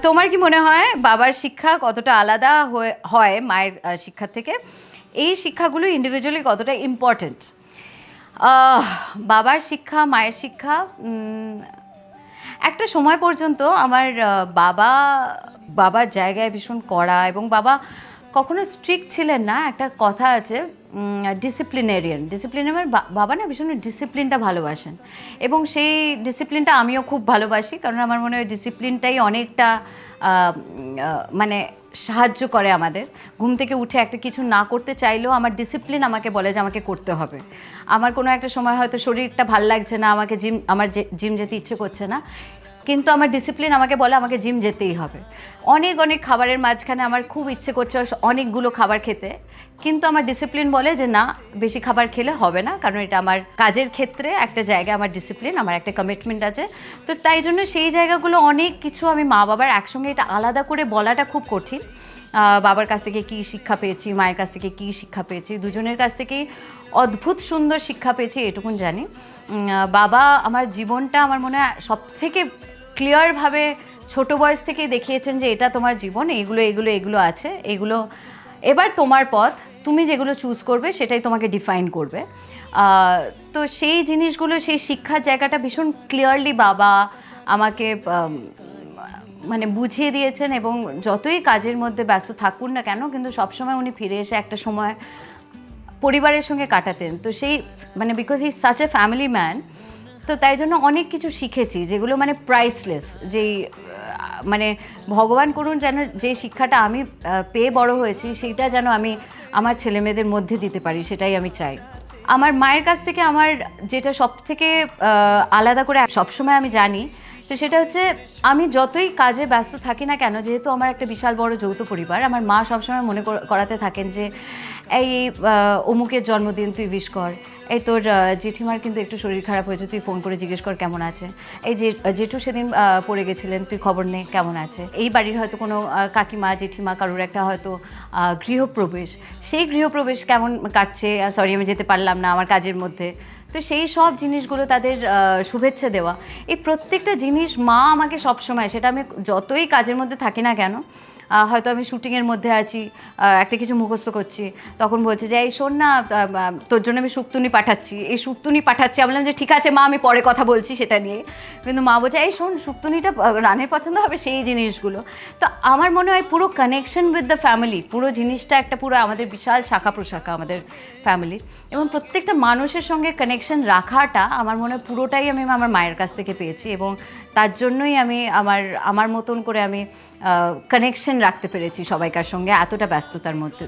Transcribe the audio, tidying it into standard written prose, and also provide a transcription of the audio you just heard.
তোমার কি মনে হয় বাবার শিক্ষা কতটা আলাদা হয় মায়ের শিক্ষার থেকে? এই শিক্ষাগুলো ইন্ডিভিজুয়ালি কতটা ইম্পর্ট্যান্ট? বাবার শিক্ষা, মায়ের শিক্ষা, একটা সময় পর্যন্ত আমার বাবার জায়গায় ভীষণ কড়া, এবং বাবা কখনো স্ট্রিক্ট ছিলেন না। একটা কথা আছে, ডিসিপ্লিন। আমার বাবা না ভীষণ ডিসিপ্লিনটা ভালোবাসেন, এবং সেই ডিসিপ্লিনটা আমিও খুব ভালোবাসি, কারণ আমার মনে হয় ডিসিপ্লিনটাই অনেকটা মানে সাহায্য করে আমাদের। ঘুম থেকে উঠে একটা কিছু না করতে চাইলেও আমার ডিসিপ্লিন আমাকে বলে যে আমাকে করতে হবে। আমার কোনো একটা সময় হয়তো শরীরটা ভাল লাগছে না, আমার জিম যেতে ইচ্ছে করছে না, কিন্তু আমার ডিসিপ্লিন আমাকে বলে আমাকে জিম যেতেই হবে। অনেক খাবারের মাঝখানে আমার খুব ইচ্ছে করছে অনেকগুলো খাবার খেতে, কিন্তু আমার ডিসিপ্লিন বলে যে না, বেশি খাবার খেলে হবে না, কারণ এটা আমার কাজের ক্ষেত্রে একটা জায়গা, আমার ডিসিপ্লিন, আমার একটা কমিটমেন্ট আছে। তো তাই জন্য সেই জায়গাগুলো অনেক কিছু আমি মা বাবার একসঙ্গে এটা আলাদা করে বলাটা খুব কঠিন। বাবার কাছ থেকে কী শিক্ষা পেয়েছি, মায়ের কাছ থেকে কী শিক্ষা পেয়েছি, দুজনের কাছ থেকেই অদ্ভুত সুন্দর শিক্ষা পেয়েছি, এটুকুন জানি। বাবা আমার জীবনটা আমার মনে হয় সবথেকে ক্লিয়ারভাবে ছোট বয়স থেকেই দেখিয়েছেন যে এটা তোমার জীবন, এগুলো আছে, এগুলো এবার তোমার পথ, তুমি যেগুলো চুজ করবে সেটাই তোমাকে ডিফাইন করবে। তো সেই জিনিসগুলো, সেই শিক্ষার জায়গাটা ভীষণ ক্লিয়ারলি বাবা আমাকে মানে বুঝিয়ে দিয়েছেন, এবং যতই কাজের মধ্যে ব্যস্ত থাকুন না কেন, কিন্তু সবসময় উনি ফিরে এসে একটা সময় পরিবারের সঙ্গে কাটাতেন। তো সেই মানে because he is such a family man, তো তাই জন্য অনেক কিছু শিখেছি যেগুলো মানে প্রাইসলেস। যেই মানে ভগবান করুন যেন যে শিক্ষাটা আমি পেয়ে বড় হয়েছি, সেইটা যেন আমি আমার ছেলেমেয়েদের মধ্যে দিতে পারি, সেটাই আমি চাই। আমার মায়ের কাছ থেকে আমার যেটা সবথেকে আলাদা করে সবসময় আমি জানি, তো সেটা হচ্ছে আমি যতই কাজে ব্যস্ত থাকি না কেন, যেহেতু আমার একটা বিশাল বড় যৌথ পরিবার, আমার মা সবসময় মনে করাতে থাকেন যে এই অমুকের জন্মদিন তুই উইশ কর, এই তোর জেঠিমার কিন্তু একটু শরীর খারাপ হয়েছে, তুই ফোন করে জিজ্ঞেস কর কেমন আছে, এই যে জেঠু সেদিন পড়ে গেছিলেন, তুই খবর নে কেমন আছে, এই বাড়ির হয়তো কোনো কাকিমা জেঠিমা কারুর একটা হয়তো গৃহপ্রবেশ, সেই গৃহপ্রবেশ কেমন কাটছে, সরি আমি যেতে পারলাম না আমার কাজের মধ্যে। তো সেই সব জিনিসগুলো, তাদের শুভেচ্ছা দেওয়া, এই প্রত্যেকটা জিনিস মা আমাকে সবসময়, সেটা আমি যতই কাজের মধ্যে থাকি না কেন, হয়তো আমি শুটিংয়ের মধ্যে আছি, একটা কিছু মুখস্থ করছি, তখন বলছে যে এই শোন না, তোর জন্য আমি শুক্তুনি পাঠাচ্ছি। আমি বললাম যে ঠিক আছে মা, আমি পরে কথা বলছি সেটা নিয়ে। কিন্তু মা বলছে এই শোন, শুক্তুনিটা রানের পছন্দ হবে, সেই জিনিসগুলো। তো আমার মনে হয় পুরো কানেকশন উইথ দ্য ফ্যামিলি, পুরো জিনিসটা একটা পুরো আমাদের বিশাল শাখা প্রশাখা আমাদের ফ্যামিলির, এবং প্রত্যেকটা মানুষের সঙ্গে কানেকশন রাখাটা আমার মনে হয় পুরোটাই আমি আমার মায়ের কাছ থেকে পেয়েছি, এবং তার জন্যই আমি আমার মতন করে আমি কানেকশন রাখতে পেরেছি সবাইকার সঙ্গে এতটা ব্যস্ততার মধ্যে।